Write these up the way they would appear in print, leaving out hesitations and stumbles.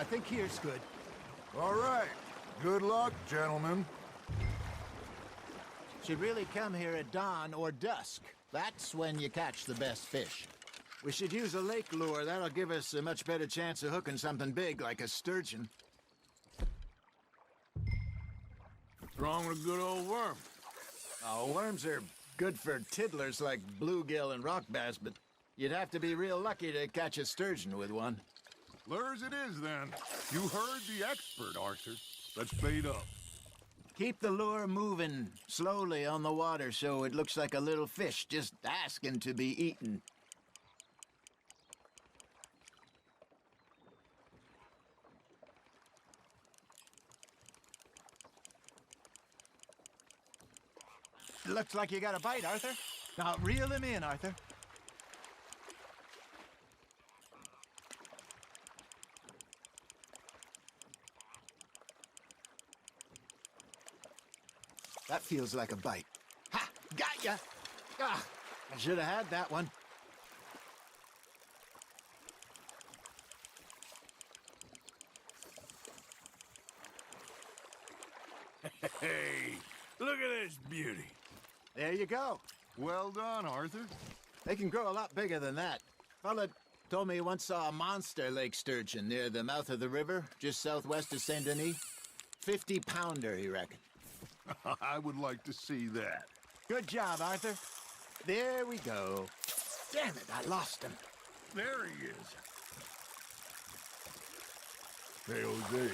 I think here's good. All right. Good luck, gentlemen. Should really come here at dawn or dusk. That's when you catch the best fish. We should use a lake lure. That'll give us a much better chance of hooking something big like a sturgeon. What's wrong with a good old worm? Oh, worms are good for tiddlers like bluegill and rock bass, but you'd have to be real lucky to catch a sturgeon with one. Lures it is, then. You heard the expert, Arthur. Let's bait up. Keep the lure moving slowly on the water so it looks like a little fish just asking to be eaten. Looks like you got a bite, Arthur. Now reel him in, Arthur. That feels like a bite. Ha! Got ya! Ah, I should have had that one. Hey, look at this beauty. There you go. Well done, Arthur. They can grow a lot bigger than that. Fella told me he once saw a monster lake sturgeon near the mouth of the river, just southwest of Saint Denis. 50-pounder, he reckoned. I would like to see that. Good job, Arthur. There we go. Damn it, I lost him. There he is. Hey, Hosea.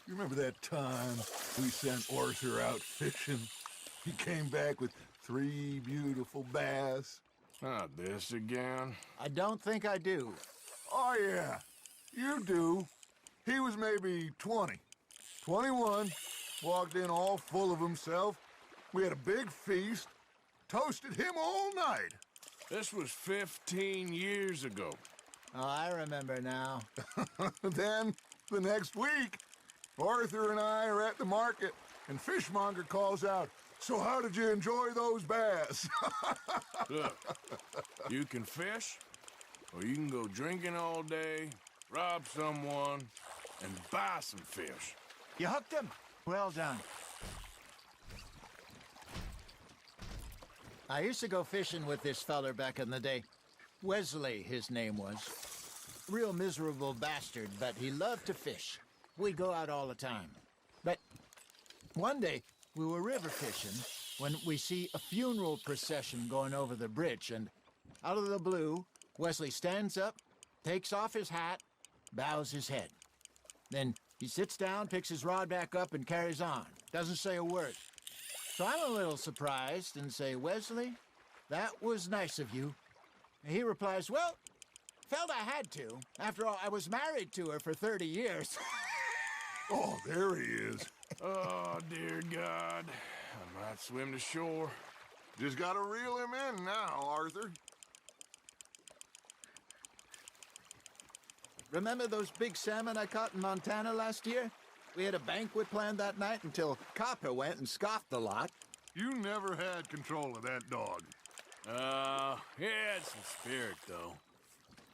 You remember that time we sent Arthur out fishing? He came back with 3 beautiful bass. Not this again. I don't think I do. Oh, yeah. You do. He was maybe 20. 21. Walked in all full of himself. We had a big feast. Toasted him all night. This was 15 years ago. Oh, I remember now. Then, the next week, Arthur and I are at the market, and Fishmonger calls out, "So how did you enjoy those bass?" Look, you can fish, or you can go drinking all day, rob someone, and buy some fish. You hooked him? Well done. I used to go fishing with this feller back in the day. Wesley, his name was. Real miserable bastard, but he loved to fish. We'd go out all the time. But one day, we were river fishing when we see a funeral procession going over the bridge, and out of the blue, Wesley stands up, takes off his hat, bows his head. Then he sits down, picks his rod back up, and carries on. Doesn't say a word. So I'm a little surprised and say, "Wesley, that was nice of you." And he replies, "Well, felt I had to. After all, I was married to her for 30 years. Oh, there he is. Oh, dear God. I might swim to shore. Just gotta reel him in now, Arthur. Remember those big salmon I caught in Montana last year? We had a banquet planned that night until Copper went and scoffed the lot. You never had control of that dog. He had some spirit, though.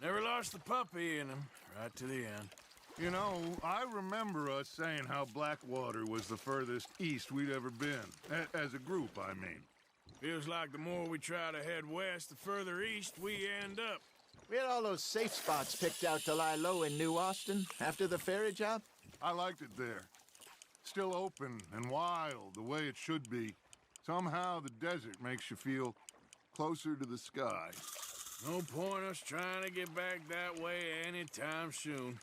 Never lost the puppy in him, right to the end. You know, I remember us saying how Blackwater was the furthest east we'd ever been. As a group, I mean. Feels like the more we try to head west, the further east we end up. We had all those safe spots picked out to lie low in New Austin after the ferry job. I liked it there. Still open and wild, the way it should be. Somehow the desert makes you feel closer to the sky. No point us trying to get back that way anytime soon.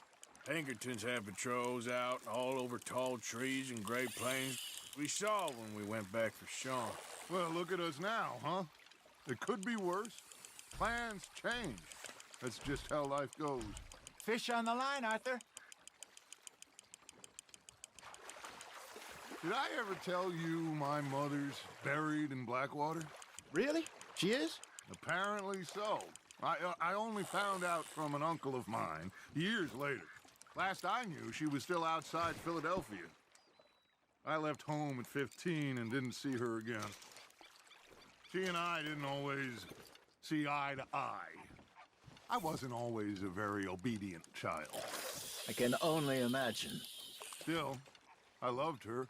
Pinkertons have patrols out all over tall trees and Great Plains. We saw when we went back for Sean. Well, look at us now, huh? It could be worse. Plans change. That's just how life goes. Fish on the line, Arthur. Did I ever tell you my mother's buried in Blackwater? Really? She is? Apparently so. I only found out from an uncle of mine years later. Last I knew, she was still outside Philadelphia. I left home at 15 and didn't see her again. She and I didn't always see eye to eye. I wasn't always a very obedient child. I can only imagine. Still, I loved her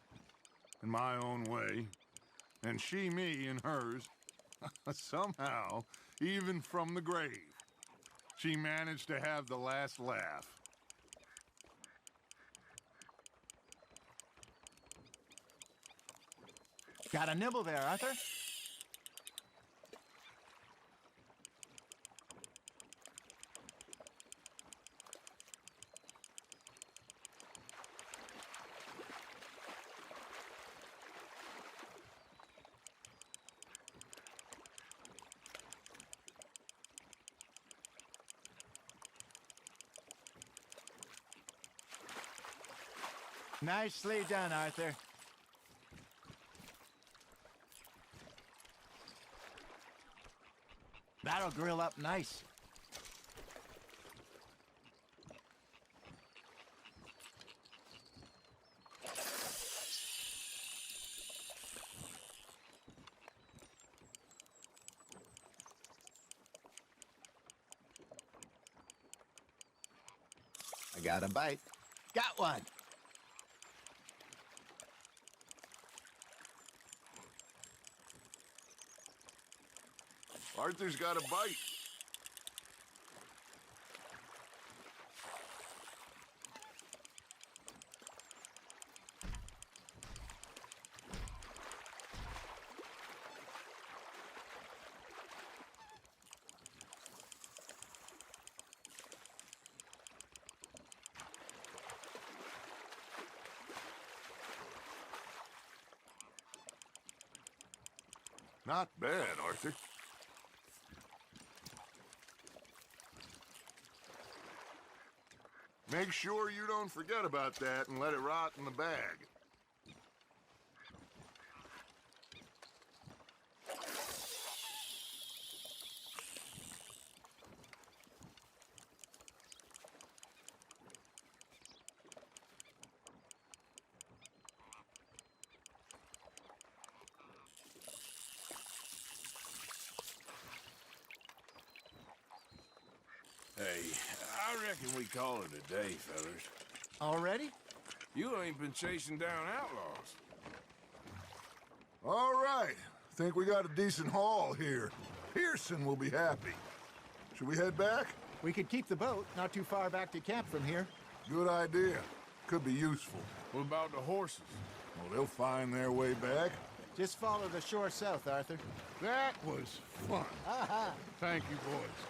in my own way, and she me in hers. Somehow, even from the grave, she managed to have the last laugh. Got a nibble there, Arthur? Nicely done, Arthur. That'll grill up nice. I got a bite. Got one. Arthur's got a bite. Not bad, Arthur. Make sure you don't forget about that and let it rot in the bag. Hey, I reckon we call it a day, fellas. Already? You ain't been chasing down outlaws. All right. Think we got a decent haul here. Pearson will be happy. Should we head back? We could keep the boat not too far back to camp from here. Good idea. Could be useful. What about the horses? Well, they'll find their way back. Just follow the shore south, Arthur. That was fun. Thank you, boys.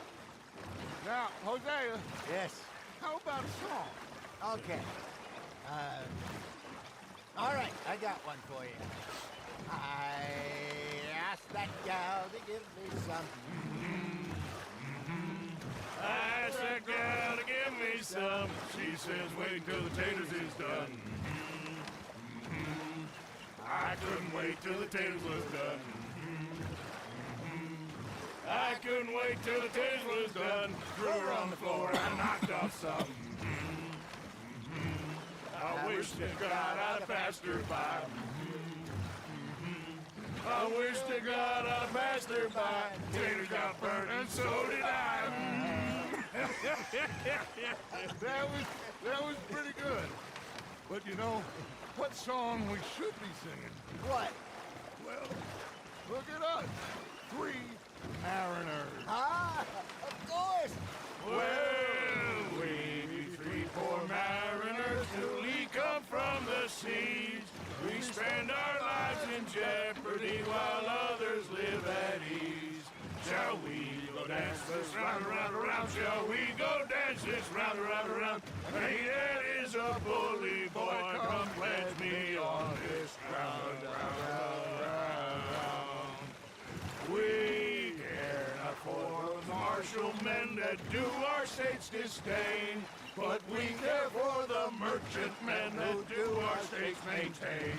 Now, Hosea, Yes. how about a song? Okay. All right, I got one for you. I asked that gal to give me some. I asked that gal to give me some. She says, wait till the taters is done. I couldn't wait till the taters was done. I couldn't wait till the taters was done. Threw her on the floor and knocked off some. I wish to God I'd passed her by. I wish to God I'd passed her by. Taters got burnt and so did I. That was pretty good. But you know, what song we should be singing? What? Well, look at us. 3 mariners. Ah, of course. Well, we be 3 poor mariners newly come from the seas. We spend our lives in jeopardy while others live at ease. Shall we go dance this round, around, around? Shall we go dance this round, around, around? Hey, that is a bully boy. Come pledge me on this ground, round, round, round. We care not for the martial men that do our state's disdain, but we care for the merchantmen that do our state's maintain.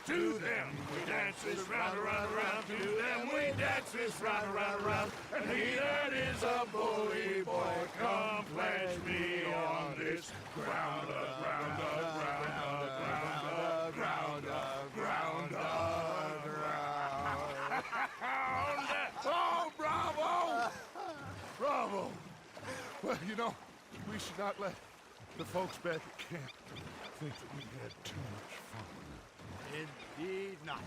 To them we dance this round, around, around. To them we dance this round, around, around. And he that is a bully boy, come pledge me on this ground, ground, ground, ground, ground, ground, ground. Oh, bravo! Bravo! Well, you know, we should not let the folks back at camp think that we had too much fun. Indeed not.